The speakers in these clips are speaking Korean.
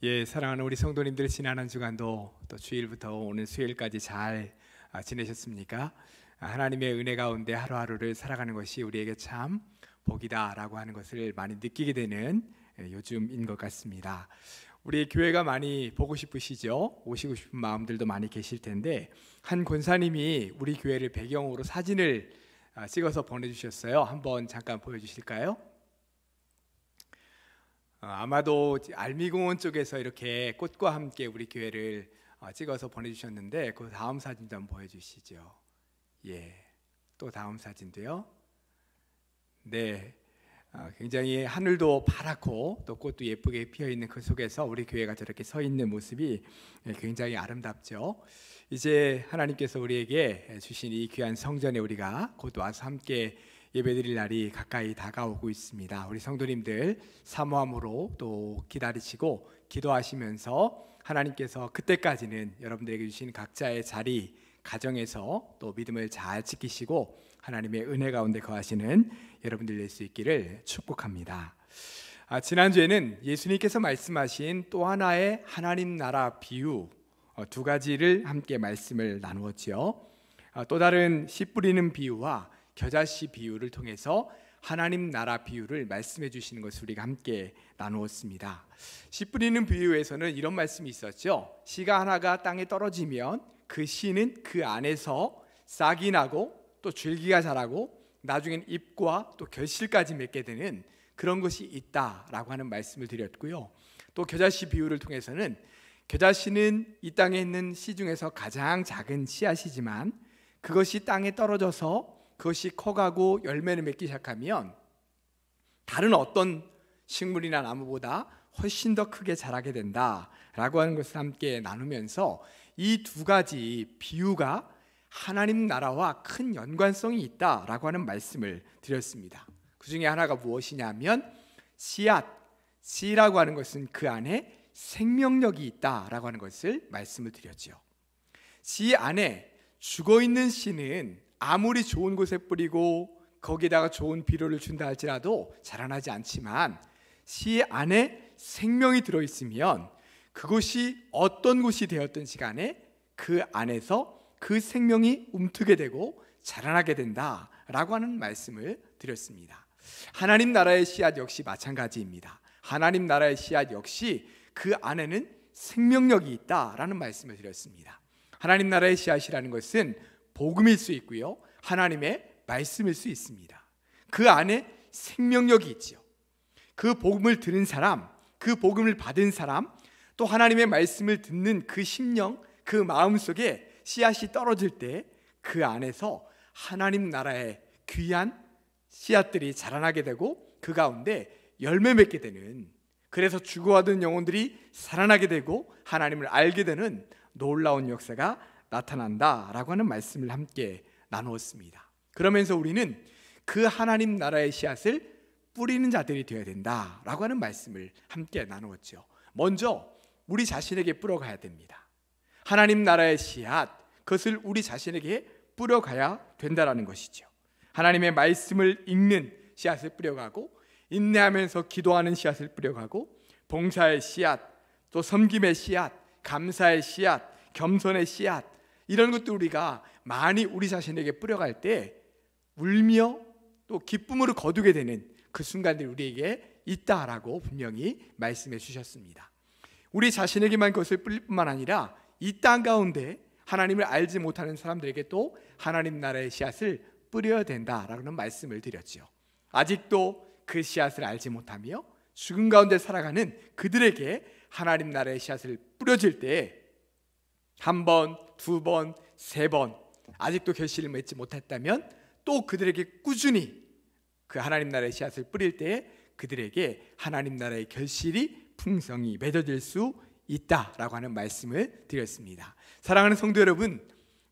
예, 사랑하는 우리 성도님들, 지난 한 주간도 또 주일부터 오늘 수요일까지 잘 지내셨습니까? 하나님의 은혜 가운데 하루하루를 살아가는 것이 우리에게 참 복이다라고 하는 것을 많이 느끼게 되는 요즘인 것 같습니다. 우리 교회가 많이 보고 싶으시죠? 오시고 싶은 마음들도 많이 계실 텐데, 한 권사님이 우리 교회를 배경으로 사진을 찍어서 보내주셨어요. 한번 잠깐 보여주실까요? 아마도 알미공원 쪽에서 이렇게 꽃과 함께 우리 교회를 찍어서 보내주셨는데, 그 다음 사진도 한번 보여주시죠. 예, 또 다음 사진도요. 네, 굉장히 하늘도 파랗고 또 꽃도 예쁘게 피어있는 그 속에서 우리 교회가 저렇게 서 있는 모습이 굉장히 아름답죠. 이제 하나님께서 우리에게 주신 이 귀한 성전에 우리가 곧 와서 함께 예배드릴 날이 가까이 다가오고 있습니다. 우리 성도님들 사모함으로 또 기다리시고 기도하시면서 하나님께서 그때까지는 여러분들에게 주신 각자의 자리, 가정에서 또 믿음을 잘 지키시고 하나님의 은혜 가운데 거하시는 여러분들 될 수 있기를 축복합니다. 지난주에는 예수님께서 말씀하신 또 하나의 하나님 나라 비유 두 가지를 함께 말씀을 나누었죠. 또 다른 씨 뿌리는 비유와 겨자씨 비유를 통해서 하나님 나라 비유를 말씀해 주시는 것을 우리가 함께 나누었습니다. 씨 뿌리는 비유에서는 이런 말씀이 있었죠. 씨가 하나가 땅에 떨어지면 그 씨는 그 안에서 싹이 나고 또 줄기가 자라고 나중엔 잎과 또 결실까지 맺게 되는 그런 것이 있다라고 하는 말씀을 드렸고요. 또 겨자씨 비유를 통해서는 겨자씨는 이 땅에 있는 씨 중에서 가장 작은 씨앗이지만 그것이 땅에 떨어져서 그것이 커가고 열매를 맺기 시작하면 다른 어떤 식물이나 나무보다 훨씬 더 크게 자라게 된다라고 하는 것을 함께 나누면서 이 두 가지 비유가 하나님 나라와 큰 연관성이 있다라고 하는 말씀을 드렸습니다. 그 중에 하나가 무엇이냐면 씨앗, 씨라고 하는 것은 그 안에 생명력이 있다라고 하는 것을 말씀을 드렸죠. 씨 안에 죽어있는 씨는 아무리 좋은 곳에 뿌리고 거기다가 좋은 비료를 준다 할지라도 자라나지 않지만 씨 안에 생명이 들어있으면 그곳이 어떤 곳이 되었던 시간에 그 안에서 그 생명이 움트게 되고 자라나게 된다라고 하는 말씀을 드렸습니다. 하나님 나라의 씨앗 역시 마찬가지입니다. 하나님 나라의 씨앗 역시 그 안에는 생명력이 있다라는 말씀을 드렸습니다. 하나님 나라의 씨앗이라는 것은 복음일 수 있고요, 하나님의 말씀일 수 있습니다. 그 안에 생명력이 있죠. 그 복음을 들은 사람, 그 복음을 받은 사람, 또 하나님의 말씀을 듣는 그 심령, 그 마음속에 씨앗이 떨어질 때 그 안에서 하나님 나라의 귀한 씨앗들이 자라나게 되고 그 가운데 열매 맺게 되는, 그래서 죽어가던 영혼들이 살아나게 되고 하나님을 알게 되는 놀라운 역사가 나타난다라고 하는 말씀을 함께 나누었습니다. 그러면서 우리는 그 하나님 나라의 씨앗을 뿌리는 자들이 되어야 된다라고 하는 말씀을 함께 나누었죠. 먼저 우리 자신에게 뿌려가야 됩니다. 하나님 나라의 씨앗, 그것을 우리 자신에게 뿌려가야 된다라는 것이죠. 하나님의 말씀을 읽는 씨앗을 뿌려가고, 인내하면서 기도하는 씨앗을 뿌려가고, 봉사의 씨앗, 또 섬김의 씨앗, 감사의 씨앗, 겸손의 씨앗, 이런 것도 우리가 많이 우리 자신에게 뿌려갈 때 울며 또 기쁨으로 거두게 되는 그 순간들이 우리에게 있다라고 분명히 말씀해 주셨습니다. 우리 자신에게만 그것을 뿌릴 뿐만 아니라 이 땅 가운데 하나님을 알지 못하는 사람들에게 또 하나님 나라의 씨앗을 뿌려야 된다라는 말씀을 드렸죠. 아직도 그 씨앗을 알지 못하며 죽음 가운데 살아가는 그들에게 하나님 나라의 씨앗을 뿌려질 때 한 번, 두 번, 세 번 아직도 결실을 맺지 못했다면 또 그들에게 꾸준히 그 하나님 나라의 씨앗을 뿌릴 때 그들에게 하나님 나라의 결실이 풍성히 맺어질 수 있다라고 하는 말씀을 드렸습니다. 사랑하는 성도 여러분,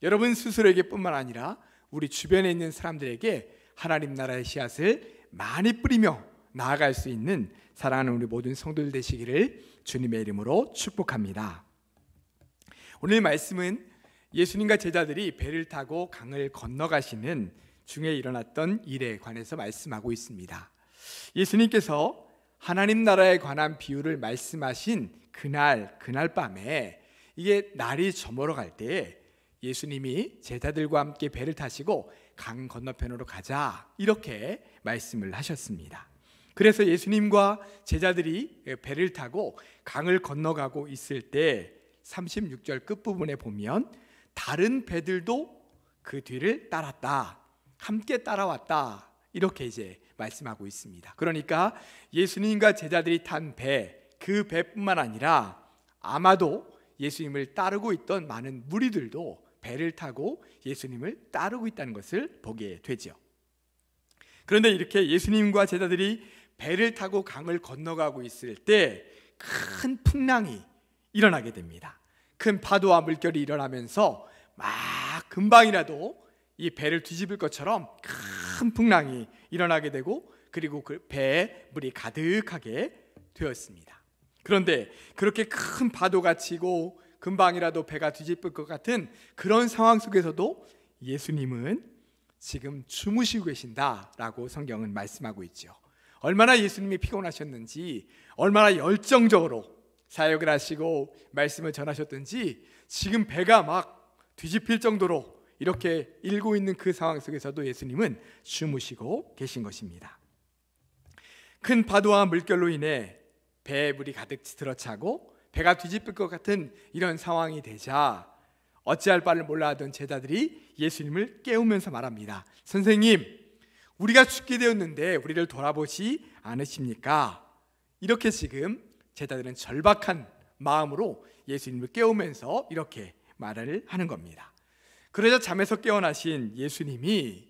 여러분 스스로에게 뿐만 아니라 우리 주변에 있는 사람들에게 하나님 나라의 씨앗을 많이 뿌리며 나아갈 수 있는 사랑하는 우리 모든 성도들 되시기를 주님의 이름으로 축복합니다. 오늘 말씀은 예수님과 제자들이 배를 타고 강을 건너가시는 중에 일어났던 일에 관해서 말씀하고 있습니다. 예수님께서 하나님 나라에 관한 비유를 말씀하신 그날 밤에 이게 날이 저물어 갈 때 예수님이 제자들과 함께 배를 타시고 강 건너편으로 가자 이렇게 말씀을 하셨습니다. 그래서 예수님과 제자들이 배를 타고 강을 건너가고 있을 때 36절 끝부분에 보면 다른 배들도 그 뒤를 따랐다, 함께 따라왔다 이렇게 이제 말씀하고 있습니다. 그러니까 예수님과 제자들이 탄 그 배뿐만 아니라 아마도 예수님을 따르고 있던 많은 무리들도 배를 타고 예수님을 따르고 있다는 것을 보게 되죠. 그런데 이렇게 예수님과 제자들이 배를 타고 강을 건너가고 있을 때 큰 풍랑이 일어나게 됩니다. 큰 파도와 물결이 일어나면서 막 금방이라도 이 배를 뒤집을 것처럼 큰 풍랑이 일어나게 되고 그리고 그 배에 물이 가득하게 되었습니다. 그런데 그렇게 큰 파도가 치고 금방이라도 배가 뒤집을 것 같은 그런 상황 속에서도 예수님은 지금 주무시고 계신다라고 성경은 말씀하고 있죠. 얼마나 예수님이 피곤하셨는지, 얼마나 열정적으로 사역을 하시고 말씀을 전하셨든지 지금 배가 막 뒤집힐 정도로 이렇게 일고 있는 그 상황 속에서도 예수님은 주무시고 계신 것입니다. 큰 파도와 물결로 인해 배에 물이 가득 들어차고 배가 뒤집힐 것 같은 이런 상황이 되자 어찌할 바를 몰라 하던 제자들이 예수님을 깨우면서 말합니다. 선생님, 우리가 죽게 되었는데 우리를 돌아보지 않으십니까? 이렇게 지금 제자들은 절박한 마음으로 예수님을 깨우면서 이렇게 말을 하는 겁니다. 그러자 잠에서 깨어나신 예수님이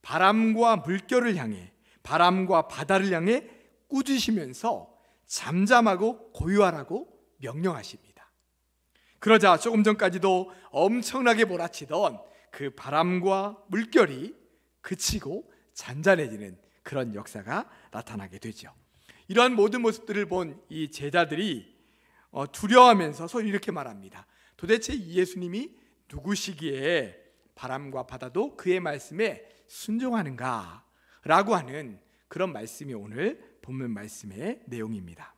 바람과 물결을 향해, 바람과 바다를 향해 꾸짖으시면서 잠잠하고 고요하라고 명령하십니다. 그러자 조금 전까지도 엄청나게 몰아치던 그 바람과 물결이 그치고 잔잔해지는 그런 역사가 나타나게 되죠. 이러한 모든 모습들을 본 이 제자들이 두려워하면서 서로 이렇게 말합니다. 도대체 예수님이 누구시기에 바람과 바다도 그의 말씀에 순종하는가? 라고 하는 그런 말씀이 오늘 본문 말씀의 내용입니다.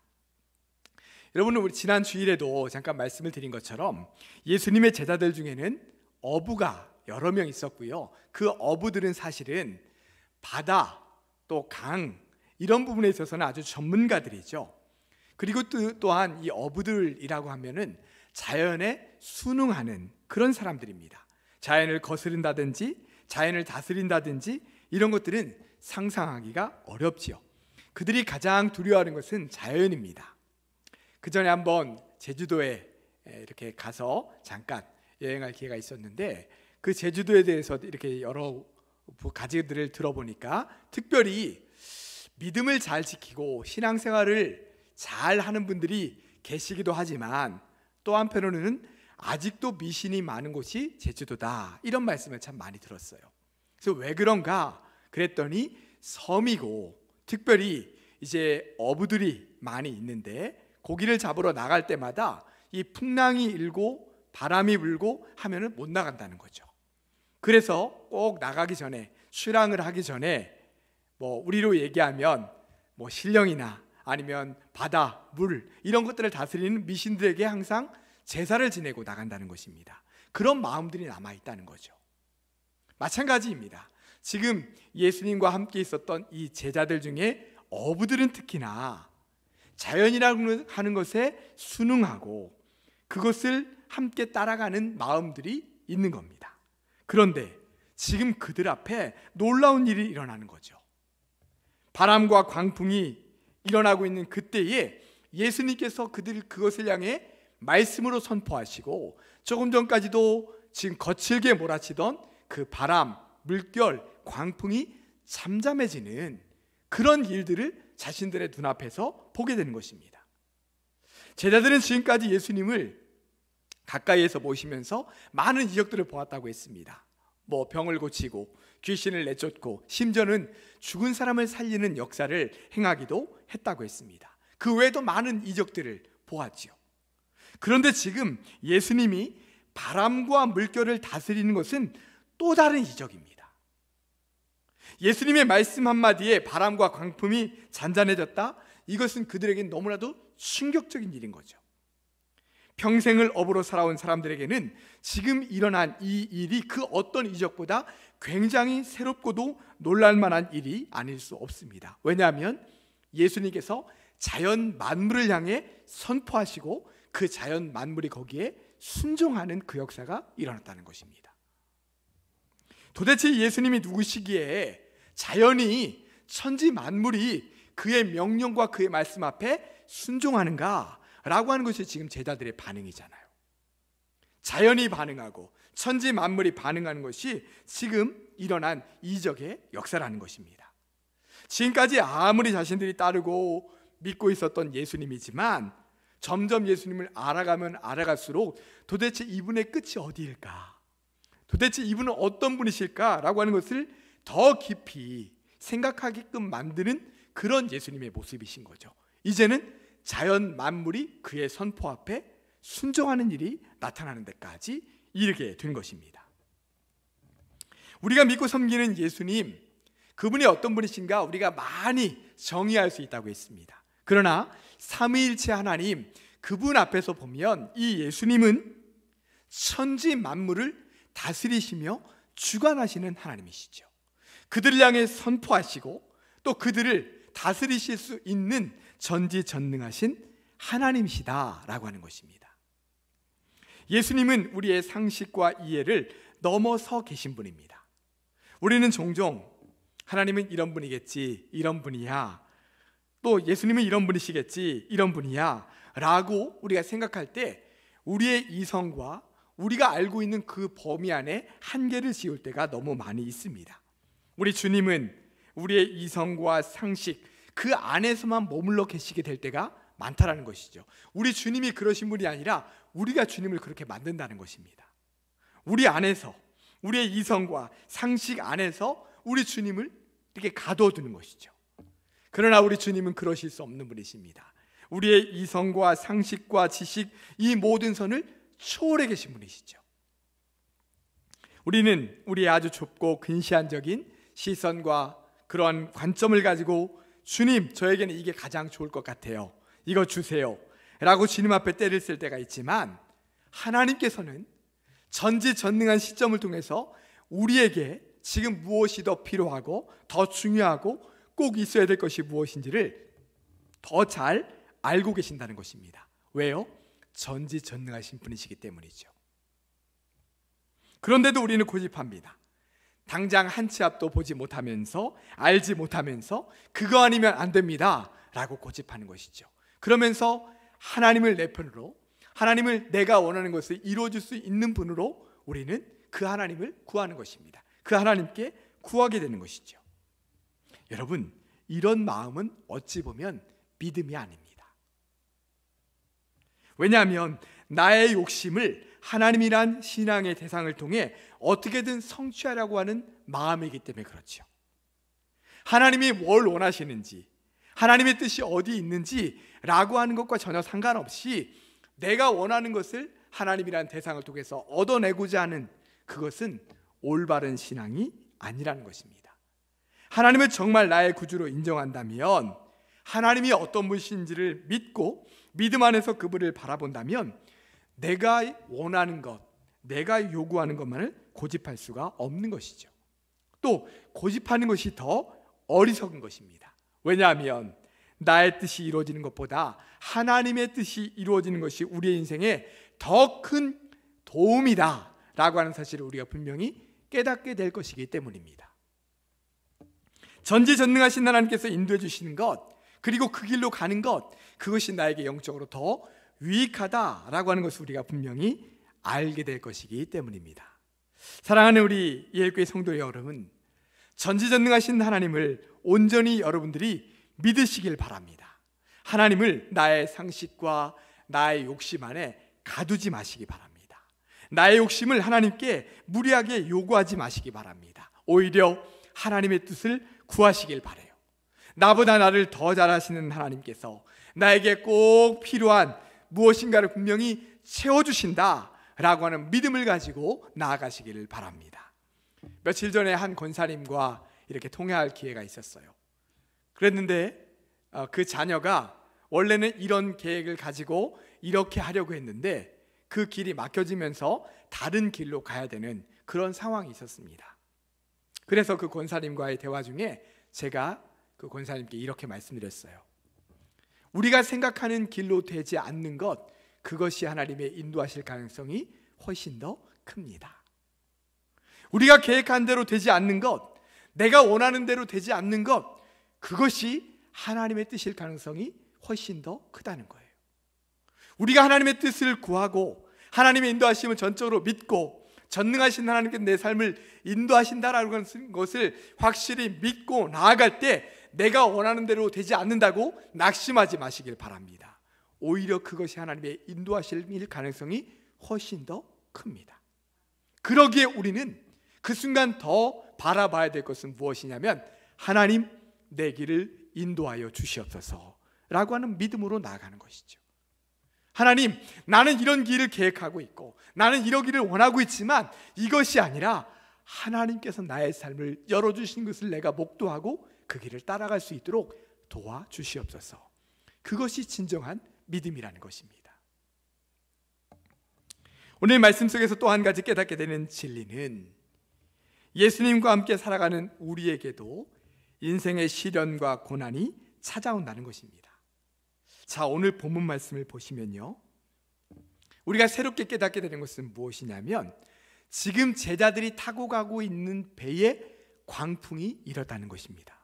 여러분, 우리 지난 주일에도 잠깐 말씀을 드린 것처럼 예수님의 제자들 중에는 어부가 여러 명 있었고요. 그 어부들은 사실은 바다 또 강 이런 부분에 있어서는 아주 전문가들이죠. 그리고 또한 이 어부들이라고 하면은 자연에 순응하는 그런 사람들입니다. 자연을 거스른다든지 자연을 다스린다든지 이런 것들은 상상하기가 어렵지요. 그들이 가장 두려워하는 것은 자연입니다. 그 전에 한번 제주도에 이렇게 가서 잠깐 여행할 기회가 있었는데 그 제주도에 대해서 이렇게 여러 가지들을 들어보니까 특별히 믿음을 잘 지키고 신앙생활을 잘 하는 분들이 계시기도 하지만 또 한편으로는 아직도 미신이 많은 곳이 제주도다 이런 말씀을 참 많이 들었어요. 그래서 왜 그런가 그랬더니 섬이고 특별히 이제 어부들이 많이 있는데 고기를 잡으러 나갈 때마다 이 풍랑이 일고 바람이 불고 하면은 못 나간다는 거죠. 그래서 꼭 나가기 전에 출항을 하기 전에 우리로 얘기하면 신령이나 아니면 바다, 물 이런 것들을 다스리는 미신들에게 항상 제사를 지내고 나간다는 것입니다. 그런 마음들이 남아있다는 거죠. 마찬가지입니다. 지금 예수님과 함께 있었던 이 제자들 중에 어부들은 특히나 자연이라고 하는 것에 순응하고 그것을 함께 따라가는 마음들이 있는 겁니다. 그런데 지금 그들 앞에 놀라운 일이 일어나는 거죠. 바람과 광풍이 일어나고 있는 그때에 예수님께서 그것을 향해 말씀으로 선포하시고 조금 전까지도 지금 거칠게 몰아치던 그 바람, 물결, 광풍이 잠잠해지는 그런 일들을 자신들의 눈앞에서 보게 되는 것입니다. 제자들은 지금까지 예수님을 가까이에서 모시면서 많은 이적들을 보았다고 했습니다. 병을 고치고 귀신을 내쫓고 심지어는 죽은 사람을 살리는 역사를 행하기도 했다고 했습니다. 그 외에도 많은 이적들을 보았지요. 그런데 지금 예수님이 바람과 물결을 다스리는 것은 또 다른 이적입니다. 예수님의 말씀 한마디에 바람과 광풍이 잔잔해졌다? 이것은 그들에게는 너무나도 충격적인 일인 거죠. 평생을 업으로 살아온 사람들에게는 지금 일어난 이 일이 그 어떤 이적보다 굉장히 새롭고도 놀랄만한 일이 아닐 수 없습니다. 왜냐하면 예수님께서 자연 만물을 향해 선포하시고 그 자연 만물이 거기에 순종하는 그 역사가 일어났다는 것입니다. 도대체 예수님이 누구시기에 자연이, 천지 만물이 그의 명령과 그의 말씀 앞에 순종하는가 라고 하는 것이 지금 제자들의 반응이잖아요. 자연이 반응하고 천지 만물이 반응하는 것이 지금 일어난 이적의 역사라는 것입니다. 지금까지 아무리 자신들이 따르고 믿고 있었던 예수님이지만 점점 예수님을 알아가면 알아갈수록 도대체 이분의 끝이 어디일까? 도대체 이분은 어떤 분이실까? 라고 하는 것을 더 깊이 생각하게끔 만드는 그런 예수님의 모습이신 거죠. 이제는 자연 만물이 그의 선포 앞에 순종하는 일이 나타나는 데까지 이르게 된 것입니다. 우리가 믿고 섬기는 예수님, 그분이 어떤 분이신가 우리가 많이 정의할 수 있다고 했습니다. 그러나 삼위일체 하나님, 그분 앞에서 보면 이 예수님은 천지 만물을 다스리시며 주관하시는 하나님이시죠. 그들을 향해 선포하시고 또 그들을 다스리실 수 있는 전지전능하신 하나님이시다라고 하는 것입니다. 예수님은 우리의 상식과 이해를 넘어서 계신 분입니다. 우리는 종종 하나님은 이런 분이겠지, 이런 분이야, 또 예수님은 이런 분이시겠지, 이런 분이야 라고 우리가 생각할 때 우리의 이성과 우리가 알고 있는 그 범위 안에 한계를 지울 때가 너무 많이 있습니다. 우리 주님은 우리의 이성과 상식 그 안에서만 머물러 계시게 될 때가 많다라는 것이죠. 우리 주님이 그러신 분이 아니라 우리가 주님을 그렇게 만든다는 것입니다. 우리 안에서, 우리의 이성과 상식 안에서 우리 주님을 이렇게 가둬두는 것이죠. 그러나 우리 주님은 그러실 수 없는 분이십니다. 우리의 이성과 상식과 지식, 이 모든 선을 초월해 계신 분이시죠. 우리는 우리의 아주 좁고 근시안적인 시선과 그러한 관점을 가지고 주님, 저에게는 이게 가장 좋을 것 같아요, 이거 주세요 라고 주님 앞에 때를 쓸 때가 있지만, 하나님께서는 전지전능한 시점을 통해서 우리에게 지금 무엇이 더 필요하고 더 중요하고 꼭 있어야 될 것이 무엇인지를 더 잘 알고 계신다는 것입니다. 왜요? 전지전능하신 분이시기 때문이죠. 그런데도 우리는 고집합니다. 당장 한 치 앞도 보지 못하면서, 알지 못하면서 그거 아니면 안 됩니다 라고 고집하는 것이죠. 그러면서 하나님을 내 편으로, 하나님을 내가 원하는 것을 이루어줄 수 있는 분으로 우리는 그 하나님을 구하는 것입니다. 그 하나님께 구하게 되는 것이죠. 여러분, 이런 마음은 어찌 보면 믿음이 아닙니다. 왜냐하면 나의 욕심을 하나님이란 신앙의 대상을 통해 어떻게든 성취하려고 하는 마음이기 때문에 그렇죠. 하나님이 뭘 원하시는지, 하나님의 뜻이 어디 있는지 라고 하는 것과 전혀 상관없이 내가 원하는 것을 하나님이란 대상을 통해서 얻어내고자 하는 그것은 올바른 신앙이 아니라는 것입니다. 하나님을 정말 나의 구주로 인정한다면, 하나님이 어떤 분이신지를 믿고 믿음 안에서 그분을 바라본다면 내가 원하는 것, 내가 요구하는 것만을 고집할 수가 없는 것이죠. 또 고집하는 것이 더 어리석은 것입니다. 왜냐하면 나의 뜻이 이루어지는 것보다 하나님의 뜻이 이루어지는 것이 우리의 인생에 더 큰 도움이다 라고 하는 사실을 우리가 분명히 깨닫게 될 것이기 때문입니다. 전지전능하신 하나님께서 인도해 주시는 것, 그리고 그 길로 가는 것, 그것이 나에게 영적으로 더 유익하다라고 하는 것을 우리가 분명히 알게 될 것이기 때문입니다. 사랑하는 우리 예일교회 성도 여러분, 전지전능하신 하나님을 온전히 여러분들이 믿으시길 바랍니다. 하나님을 나의 상식과 나의 욕심 안에 가두지 마시기 바랍니다. 나의 욕심을 하나님께 무리하게 요구하지 마시기 바랍니다. 오히려 하나님의 뜻을 구하시길 바라요. 나보다 나를 더 잘하시는 하나님께서 나에게 꼭 필요한 무엇인가를 분명히 채워주신다 라고 하는 믿음을 가지고 나아가시기를 바랍니다. 며칠 전에 한 권사님과 이렇게 통화할 기회가 있었어요. 그랬는데 그 자녀가 원래는 이런 계획을 가지고 이렇게 하려고 했는데 그 길이 막혀지면서 다른 길로 가야 되는 그런 상황이 있었습니다. 그래서 그 권사님과의 대화 중에 제가 그 권사님께 이렇게 말씀드렸어요. 우리가 생각하는 길로 되지 않는 것, 그것이 하나님의 인도하실 가능성이 훨씬 더 큽니다. 우리가 계획한 대로 되지 않는 것, 내가 원하는 대로 되지 않는 것, 그것이 하나님의 뜻일 가능성이 훨씬 더 크다는 거예요. 우리가 하나님의 뜻을 구하고 하나님의 인도하심을 전적으로 믿고 전능하신 하나님께 내 삶을 인도하신다라는 것을 확실히 믿고 나아갈 때 내가 원하는 대로 되지 않는다고 낙심하지 마시길 바랍니다. 오히려 그것이 하나님의 인도하실 가능성이 훨씬 더 큽니다. 그러기에 우리는 그 순간 더 바라봐야 될 것은 무엇이냐면 하나님 내 길을 인도하여 주시옵소서 라고 하는 믿음으로 나아가는 것이죠. 하나님, 나는 이런 길을 계획하고 있고 나는 이러기를 원하고 있지만 이것이 아니라 하나님께서 나의 삶을 열어주신 것을 내가 목도하고 그 길을 따라갈 수 있도록 도와주시옵소서. 그것이 진정한 믿음이라는 것입니다. 오늘 말씀 속에서 또 한 가지 깨닫게 되는 진리는 예수님과 함께 살아가는 우리에게도 인생의 시련과 고난이 찾아온다는 것입니다. 자, 오늘 본문 말씀을 보시면요, 우리가 새롭게 깨닫게 되는 것은 무엇이냐면 지금 제자들이 타고 가고 있는 배에 광풍이 일었다는 것입니다.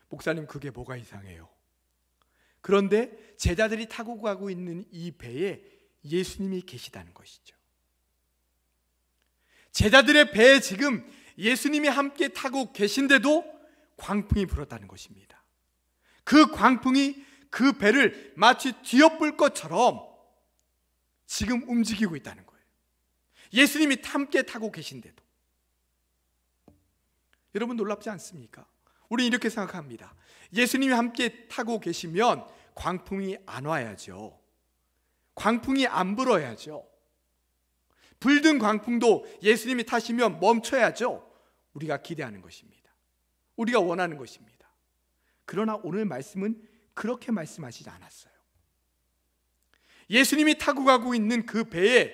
목사님, 그게 뭐가 이상해요? 그런데 제자들이 타고 가고 있는 이 배에 예수님이 계시다는 것이죠. 제자들의 배에 지금 예수님이 함께 타고 계신데도 광풍이 불었다는 것입니다. 그 광풍이 그 배를 마치 뒤엎을 것처럼 지금 움직이고 있다는 거예요. 예수님이 함께 타고 계신데도. 여러분, 놀랍지 않습니까? 우리는 이렇게 생각합니다. 예수님이 함께 타고 계시면 광풍이 안 와야죠. 광풍이 안 불어야죠. 불든 광풍도 예수님이 타시면 멈춰야죠. 우리가 기대하는 것입니다. 우리가 원하는 것입니다. 그러나 오늘 말씀은 그렇게 말씀하시지 않았어요. 예수님이 타고 가고 있는 그 배에,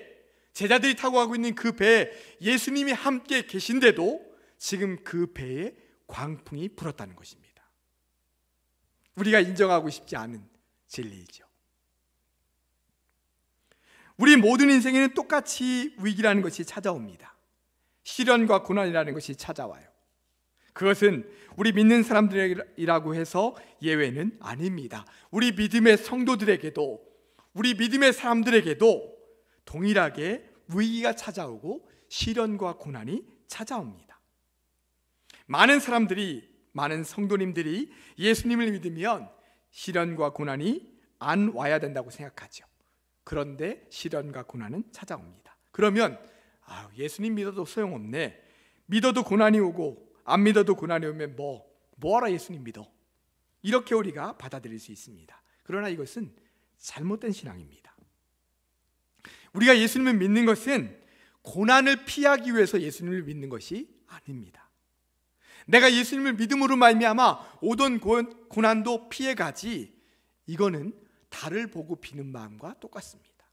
제자들이 타고 가고 있는 그 배에 예수님이 함께 계신데도 지금 그 배에 광풍이 불었다는 것입니다. 우리가 인정하고 싶지 않은 진리이죠. 우리 모든 인생에는 똑같이 위기라는 것이 찾아옵니다. 시련과 고난이라는 것이 찾아와요. 그것은 우리 믿는 사람들이라고 해서 예외는 아닙니다. 우리 믿음의 성도들에게도, 우리 믿음의 사람들에게도 동일하게 위기가 찾아오고 시련과 고난이 찾아옵니다. 많은 사람들이, 많은 성도님들이 예수님을 믿으면 시련과 고난이 안 와야 된다고 생각하죠. 그런데 시련과 고난은 찾아옵니다. 그러면 예수님 믿어도 소용없네, 믿어도 고난이 오고 안 믿어도 고난이 오면 뭐하라 예수님 믿어, 이렇게 우리가 받아들일 수 있습니다. 그러나 이것은 잘못된 신앙입니다. 우리가 예수님을 믿는 것은 고난을 피하기 위해서 예수님을 믿는 것이 아닙니다. 내가 예수님을 믿음으로 말미암아 오던 고난도 피해가지, 이거는 달을 보고 비는 마음과 똑같습니다.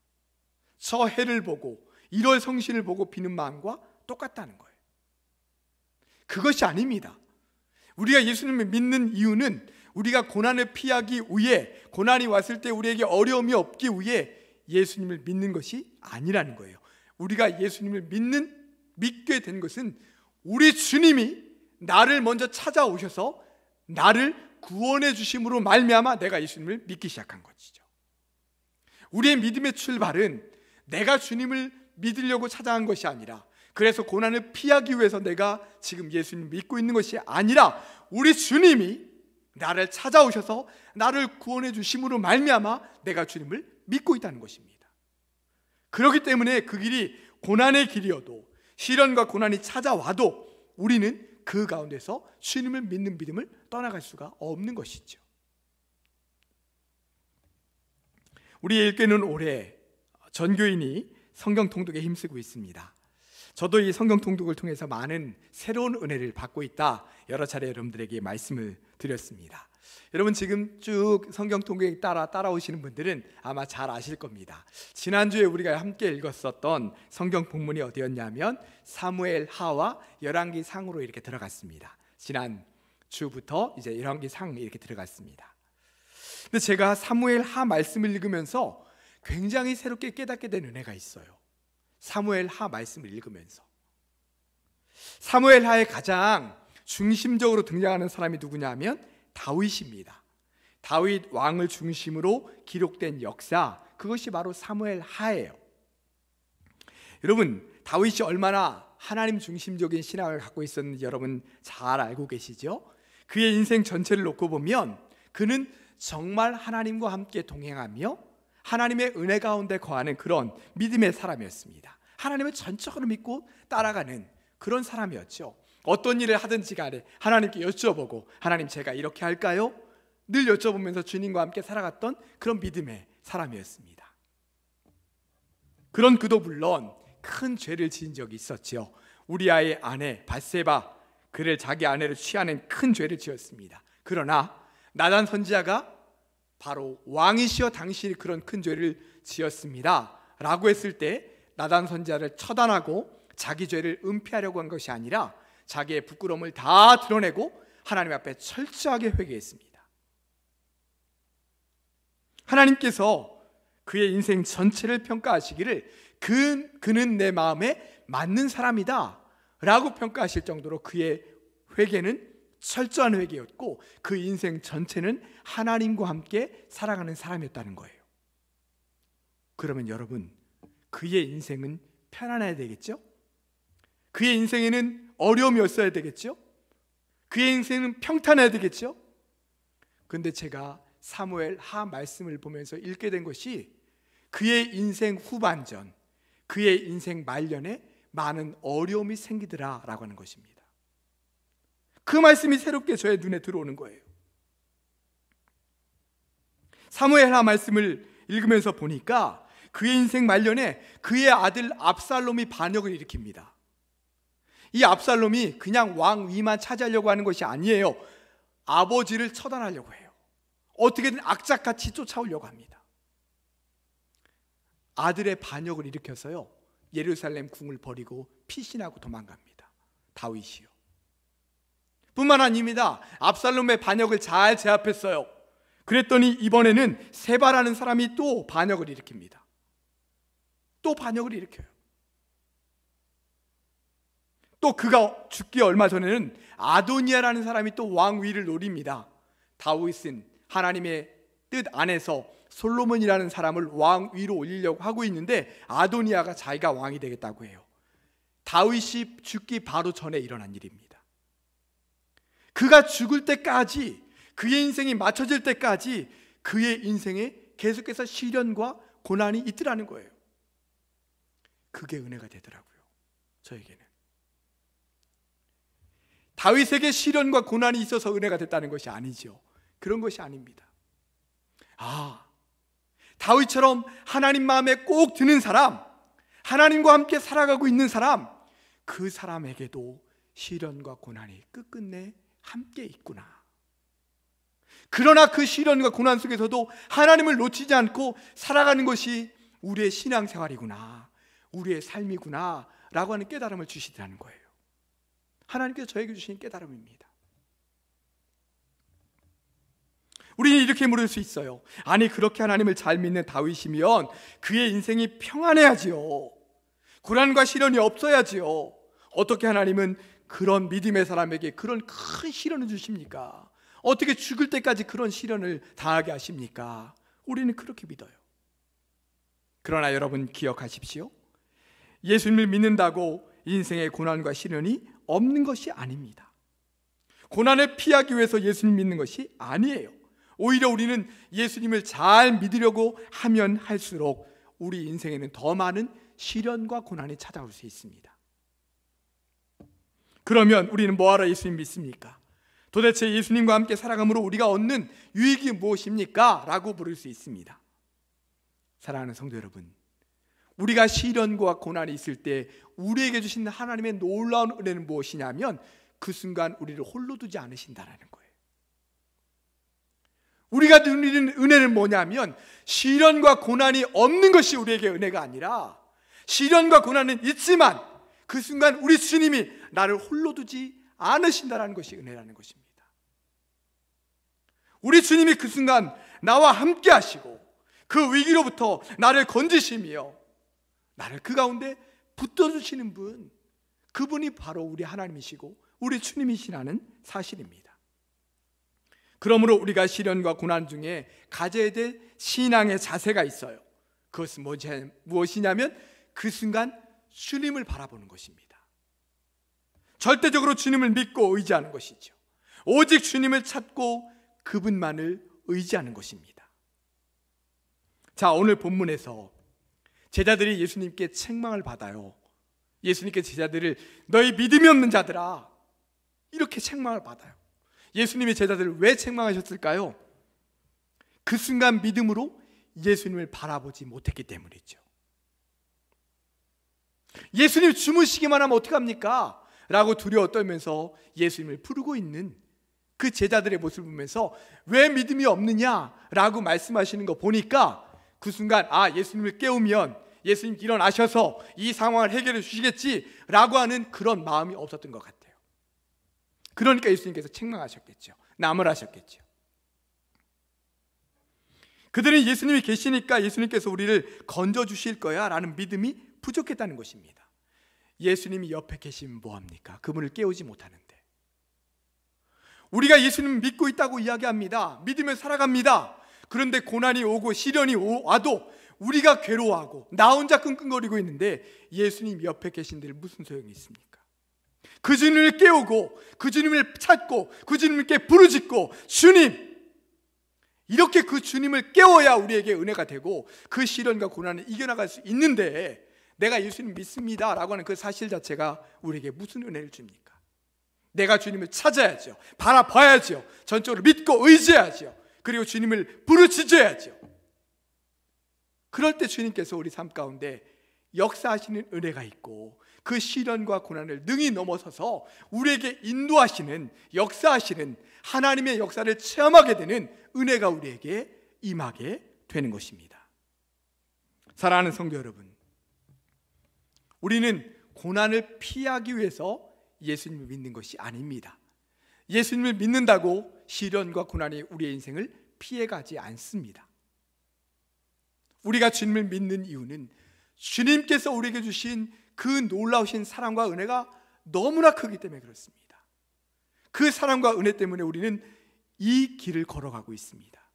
저 해를 보고 1월 성신을 보고 비는 마음과 똑같다는 거예요. 그것이 아닙니다. 우리가 예수님을 믿는 이유는 우리가 고난을 피하기 위해, 고난이 왔을 때 우리에게 어려움이 없기 위해 예수님을 믿는 것이 아니라는 거예요. 우리가 예수님을 믿게 된 것은 우리 주님이 나를 먼저 찾아오셔서 나를 구원해 주심으로 말미암아 내가 예수님을 믿기 시작한 것이죠. 우리의 믿음의 출발은 내가 주님을 믿으려고 찾아간 것이 아니라, 그래서 고난을 피하기 위해서 내가 지금 예수님을 믿고 있는 것이 아니라 우리 주님이 나를 찾아오셔서 나를 구원해 주심으로 말미암아 내가 주님을 믿고 있다는 것입니다. 그렇기 때문에 그 길이 고난의 길이어도, 시련과 고난이 찾아와도 우리는 그 가운데서 주님을 믿는 믿음을 떠나갈 수가 없는 것이죠. 우리 일교회는 올해 전교인이 성경 통독에 힘쓰고 있습니다. 저도 이 성경 통독을 통해서 많은 새로운 은혜를 받고 있다, 여러 차례 여러분들에게 말씀을 드렸습니다. 여러분 지금 쭉 성경 통독 따라오시는 분들은 아마 잘 아실 겁니다. 지난주에 우리가 함께 읽었었던 성경 본문이 어디였냐면 사무엘 하와 열왕기 상으로 이렇게 들어갔습니다. 지난 주부터 이제 열왕기 상 이렇게 들어갔습니다. 근데 제가 사무엘 하 말씀을 읽으면서 굉장히 새롭게 깨닫게 된 은혜가 있어요. 사무엘 하 말씀을 읽으면서 사무엘 하에 가장 중심적으로 등장하는 사람이 누구냐면 다윗입니다. 다윗 왕을 중심으로 기록된 역사, 그것이 바로 사무엘 하예요. 여러분, 다윗이 얼마나 하나님 중심적인 신앙을 갖고 있었는지 여러분 잘 알고 계시죠? 그의 인생 전체를 놓고 보면 그는 정말 하나님과 함께 동행하며 하나님의 은혜 가운데 거하는 그런 믿음의 사람이었습니다. 하나님을 전적으로 믿고 따라가는 그런 사람이었죠. 어떤 일을 하든지 간에 하나님께 여쭤보고, 하나님 제가 이렇게 할까요? 늘 여쭤보면서 주님과 함께 살아갔던 그런 믿음의 사람이었습니다. 그런 그도 물론 큰 죄를 지은 적이 있었죠. 우리아의 아내 밧세바, 그를 자기 아내를 취하는 큰 죄를 지었습니다. 그러나 나단 선지자가 바로 왕이시여 당신이 그런 큰 죄를 지었습니다 라고 했을 때 나단 선지자를 처단하고 자기 죄를 은폐하려고 한 것이 아니라 자기의 부끄러움을 다 드러내고 하나님 앞에 철저하게 회개했습니다. 하나님께서 그의 인생 전체를 평가하시기를 그는 내 마음에 맞는 사람이다 라고 평가하실 정도로 그의 회개는 철저한 회개였고 그 인생 전체는 하나님과 함께 살아가는 사람이었다는 거예요. 그러면 여러분, 그의 인생은 편안해야 되겠죠? 그의 인생에는 어려움이 없어야 되겠죠? 그의 인생은 평탄해야 되겠죠? 그런데 제가 사무엘 하 말씀을 보면서 읽게 된 것이 그의 인생 후반전, 그의 인생 말년에 많은 어려움이 생기더라 라고 하는 것입니다. 그 말씀이 새롭게 저의 눈에 들어오는 거예요. 사무엘 하 말씀을 읽으면서 보니까 그의 인생 말년에 그의 아들 압살롬이 반역을 일으킵니다. 이 압살롬이 그냥 왕 위만 차지하려고 하는 것이 아니에요. 아버지를 처단하려고 해요. 어떻게든 악착같이 쫓아오려고 합니다. 아들의 반역을 일으켜서요, 예루살렘 궁을 버리고 피신하고 도망갑니다. 다윗이요. 뿐만 아닙니다. 압살롬의 반역을 잘 제압했어요. 그랬더니 이번에는 세바라는 사람이 또 반역을 일으킵니다. 또 반역을 일으켜요. 또 그가 죽기 얼마 전에는 아도니아라는 사람이 또 왕위를 노립니다. 다윗은 하나님의 뜻 안에서 솔로몬이라는 사람을 왕위로 올리려고 하고 있는데 아도니아가 자기가 왕이 되겠다고 해요. 다윗이 죽기 바로 전에 일어난 일입니다. 그가 죽을 때까지, 그의 인생이 맞춰질 때까지 그의 인생에 계속해서 시련과 고난이 있더라는 거예요. 그게 은혜가 되더라고요, 저에게는. 다윗에게 시련과 고난이 있어서 은혜가 됐다는 것이 아니죠. 그런 것이 아닙니다. 다윗처럼 하나님 마음에 꼭 드는 사람, 하나님과 함께 살아가고 있는 사람, 그 사람에게도 시련과 고난이 끝끝내 함께 있구나. 그러나 그 시련과 고난 속에서도 하나님을 놓치지 않고 살아가는 것이 우리의 신앙생활이구나, 우리의 삶이구나 라고 하는 깨달음을 주시더라는 거예요. 하나님께서 저에게 주신 깨달음입니다. 우리는 이렇게 물을 수 있어요. 아니, 그렇게 하나님을 잘 믿는 다윗이면 그의 인생이 평안해야지요. 고난과 시련이 없어야지요. 어떻게 하나님은 그런 믿음의 사람에게 그런 큰 시련을 주십니까? 어떻게 죽을 때까지 그런 시련을 당하게 하십니까? 우리는 그렇게 믿어요. 그러나 여러분 기억하십시오. 예수님을 믿는다고 인생의 고난과 시련이 없는 것이 아닙니다. 고난을 피하기 위해서 예수님 믿는 것이 아니에요. 오히려 우리는 예수님을 잘 믿으려고 하면 할수록 우리 인생에는 더 많은 시련과 고난이 찾아올 수 있습니다. 그러면 우리는 뭐하러 예수님 믿습니까? 도대체 예수님과 함께 살아감으로 우리가 얻는 유익이 무엇입니까? 라고 물을 수 있습니다. 사랑하는 성도 여러분, 우리가 시련과 고난이 있을 때 우리에게 주신 하나님의 놀라운 은혜는 무엇이냐면 그 순간 우리를 홀로 두지 않으신다는 거예요. 우리가 누리는 은혜는 뭐냐면 시련과 고난이 없는 것이 우리에게 은혜가 아니라 시련과 고난은 있지만 그 순간 우리 주님이 나를 홀로 두지 않으신다는 것이 은혜라는 것입니다. 우리 주님이 그 순간 나와 함께 하시고 그 위기로부터 나를 건지시며 나를 그 가운데 붙들어주시는 분, 그분이 바로 우리 하나님이시고 우리 주님이시라는 사실입니다. 그러므로 우리가 시련과 고난 중에 가져야 될 신앙의 자세가 있어요. 그것은 무엇이냐면 그 순간 주님을 바라보는 것입니다. 절대적으로 주님을 믿고 의지하는 것이죠. 오직 주님을 찾고 그분만을 의지하는 것입니다. 자, 오늘 본문에서 제자들이 예수님께 책망을 받아요. 예수님께 제자들을 너희 믿음이 없는 자들아, 이렇게 책망을 받아요. 예수님이 제자들을 왜 책망하셨을까요? 그 순간 믿음으로 예수님을 바라보지 못했기 때문이죠. 예수님 주무시기만 하면 어떡합니까? 라고 두려워 떨면서 예수님을 부르고 있는 그 제자들의 모습을 보면서 왜 믿음이 없느냐라고 말씀하시는 거 보니까 그 순간 예수님을 깨우면 예수님 일어나셔서 이 상황을 해결해 주시겠지라고 하는 그런 마음이 없었던 것 같아요. 그러니까 예수님께서 책망하셨겠죠. 나무라셨겠죠. 그들은 예수님이 계시니까 예수님께서 우리를 건져주실 거야 라는 믿음이 부족했다는 것입니다. 예수님이 옆에 계시면 뭐합니까? 그분을 깨우지 못하는데. 우리가 예수님을 믿고 있다고 이야기합니다. 믿으며 살아갑니다. 그런데 고난이 오고 시련이 와도 우리가 괴로워하고 나 혼자 끙끙거리고 있는데 예수님 옆에 계신들 무슨 소용이 있습니까? 그 주님을 깨우고 그 주님을 찾고 그 주님께 부르짖고 주님, 이렇게 그 주님을 깨워야 우리에게 은혜가 되고 그 시련과 고난을 이겨나갈 수 있는데 내가 예수님 믿습니다 라고 하는 그 사실 자체가 우리에게 무슨 은혜를 줍니까? 내가 주님을 찾아야죠. 바라봐야죠. 전적으로 믿고 의지해야죠. 그리고 주님을 부르짖어야죠. 그럴 때 주님께서 우리 삶 가운데 역사하시는 은혜가 있고 그 시련과 고난을 능히 넘어서서 우리에게 인도하시는, 역사하시는 하나님의 역사를 체험하게 되는 은혜가 우리에게 임하게 되는 것입니다. 사랑하는 성도 여러분, 우리는 고난을 피하기 위해서 예수님을 믿는 것이 아닙니다. 예수님을 믿는다고 시련과 고난이 우리의 인생을 피해가지 않습니다. 우리가 주님을 믿는 이유는 주님께서 우리에게 주신 그 놀라우신 사랑과 은혜가 너무나 크기 때문에 그렇습니다. 그 사랑과 은혜 때문에 우리는 이 길을 걸어가고 있습니다.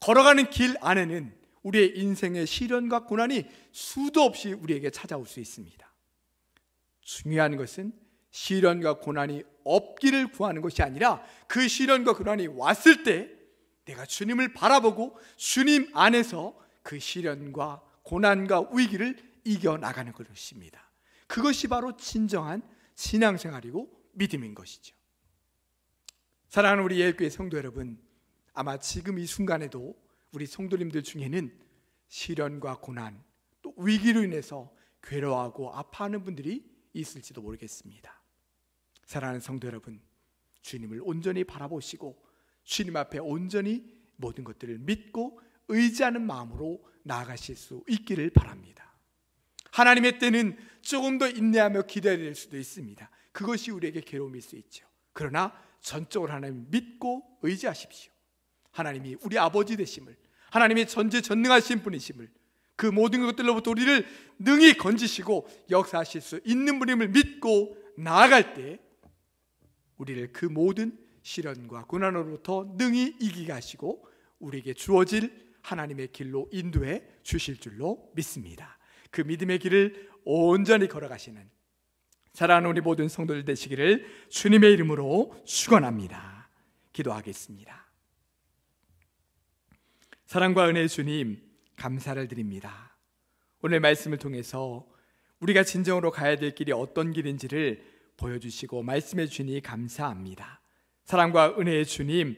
걸어가는 길 안에는 우리의 인생의 시련과 고난이 수도 없이 우리에게 찾아올 수 있습니다. 중요한 것은 시련과 고난이 없기를 구하는 것이 아니라 그 시련과 고난이 왔을 때 내가 주님을 바라보고 주님 안에서 그 시련과 고난과 위기를 이겨나가는 것입니다. 그것이 바로 진정한 신앙생활이고 믿음인 것이죠. 사랑하는 우리 예일교회 성도 여러분, 아마 지금 이 순간에도 우리 성도님들 중에는 시련과 고난 또 위기로 인해서 괴로워하고 아파하는 분들이 있을지도 모르겠습니다. 사랑하는 성도 여러분, 주님을 온전히 바라보시고 주님 앞에 온전히 모든 것들을 믿고 의지하는 마음으로 나아가실 수 있기를 바랍니다. 하나님의 때는 조금 더 인내하며 기다릴 수도 있습니다. 그것이 우리에게 괴로움일 수 있죠. 그러나 전적으로 하나님 믿고 의지하십시오. 하나님이 우리 아버지 되심을, 하나님의 전지전능하신 분이심을, 그 모든 것들로부터 우리를 능히 건지시고 역사하실 수 있는 분임을 믿고 나아갈 때 우리를 그 모든 시련과 고난으로부터 능히 이기게 하시고 우리에게 주어질 하나님의 길로 인도해 주실 줄로 믿습니다. 그 믿음의 길을 온전히 걸어가시는 사랑하는 우리 모든 성도들 되시기를 주님의 이름으로 축원합니다. 기도하겠습니다. 사랑과 은혜의 주님, 감사를 드립니다. 오늘 말씀을 통해서 우리가 진정으로 가야 될 길이 어떤 길인지를 보여주시고 말씀해 주시니 감사합니다. 사랑과 은혜의 주님,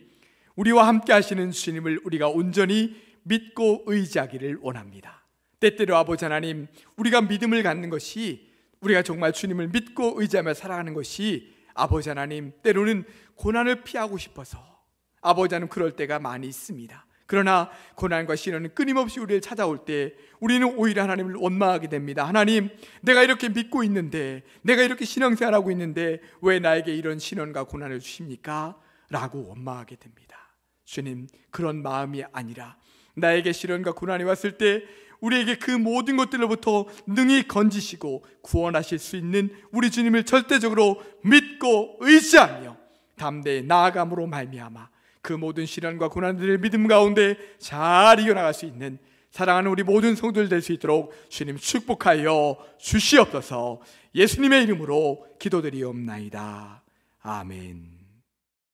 우리와 함께 하시는 주님을 우리가 온전히 믿고 의지하기를 원합니다. 때때로 아버지 하나님, 우리가 믿음을 갖는 것이, 우리가 정말 주님을 믿고 의지하며 살아가는 것이 아버지 하나님, 때로는 고난을 피하고 싶어서, 아버지 하나님, 그럴 때가 많이 있습니다. 그러나 고난과 시련은 끊임없이 우리를 찾아올 때 우리는 오히려 하나님을 원망하게 됩니다. 하나님, 내가 이렇게 믿고 있는데, 내가 이렇게 신앙생활하고 있는데 왜 나에게 이런 시련과 고난을 주십니까? 라고 원망하게 됩니다. 주님, 그런 마음이 아니라 나에게 시련과 고난이 왔을 때 우리에게 그 모든 것들로부터 능히 건지시고 구원하실 수 있는 우리 주님을 절대적으로 믿고 의지하며 담대히 나아감으로 말미암아 그 모든 시련과 고난들을 믿음 가운데 잘 이겨나갈 수 있는 사랑하는 우리 모든 성도들 될 수 있도록 주님 축복하여 주시옵소서. 예수님의 이름으로 기도드리옵나이다. 아멘.